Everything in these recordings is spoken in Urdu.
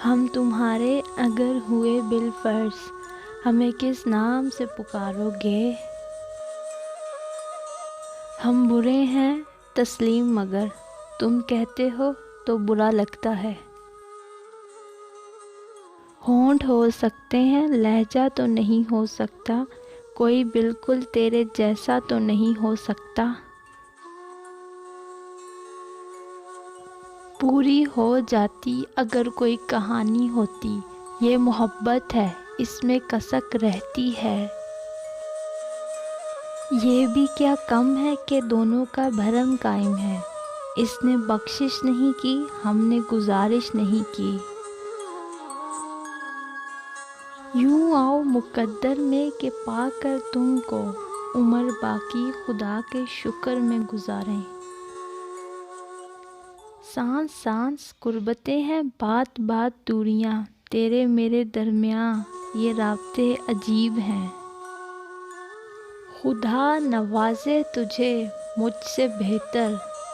ہم تمہارے اگر ہوئے بالفرض ہمیں کس نام سے پکارو گے؟ ہم برے ہیں تسلیم مگر تم کہتے ہو تو برا لگتا ہے۔ ہونٹ ہو سکتے ہیں لہجہ تو نہیں ہو سکتا، کوئی بالکل تیرے جیسا تو نہیں ہو سکتا۔ پوری ہو جاتی اگر کوئی کہانی ہوتی، یہ محبت ہے اس میں کسک رہتی ہے۔ یہ بھی کیا کم ہے کہ دونوں کا بھرم قائم ہے، اس نے بخشش نہیں کی ہم نے گزارش نہیں کی۔ یوں آؤ مقدر میں کہ پا کر تم کو عمر باقی خدا کے شکر میں گزاریں۔ سانس سانس قربتیں ہیں بات بات دوریاں، تیرے میرے درمیاں یہ رابطے عجیب ہیں۔ خدا نوازے تجھے مجھ سے بہتر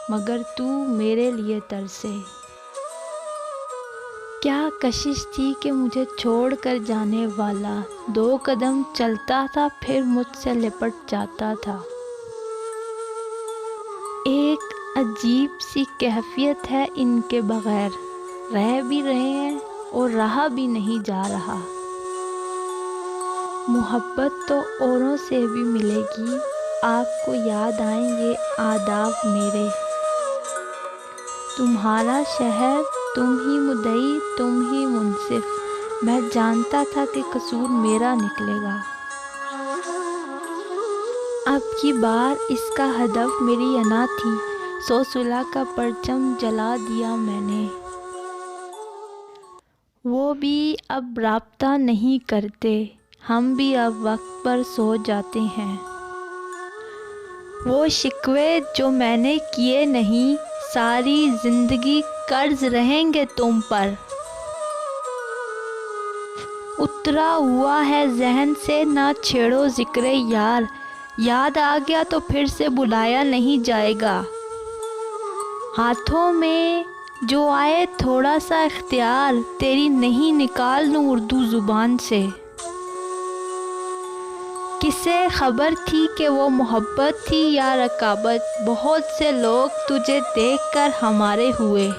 مگر تو میرے لیے ترسے۔ کیا کشش تھی کہ مجھے چھوڑ کر جانے والا 2 قدم چلتا تھا پھر مجھ سے لپٹ جاتا تھا۔ ایک عجیب سی کیفیت ہے ان کے بغیر، رہ بھی رہے ہیں اور رہا بھی نہیں جا رہا۔ محبت تو اوروں سے بھی ملے گی، آپ کو یاد آئیں یہ آداب میرے۔ تمہارا شہر تم ہی مدعی تم ہی منصف، میں جانتا تھا کہ قصور میرا نکلے گا۔ اب کی بار اس کا ہدف میری انا تھی، سو صلح کا پرچم جلا دیا میں نے۔ وہ بھی اب رابطہ نہیں کرتے، ہم بھی اب وقت پر سو جاتے ہیں۔ وہ شکوے جو میں نے کیے نہیں، ساری زندگی قرض رہیں گے تم پر۔ اترا ہوا ہے ذہن سے نہ چھیڑو ذکر یار، یاد آ گیا تو پھر سے بلایا نہیں جائے گا۔ ہاتھوں میں جو آئے تھوڑا سا اختیار، تیری نہیں نکال دوں اردو زبان سے۔ کسے خبر تھی کہ وہ محبت تھی یا رقابت، بہت سے لوگ تجھے دیکھ کر ہمارے ہوئے۔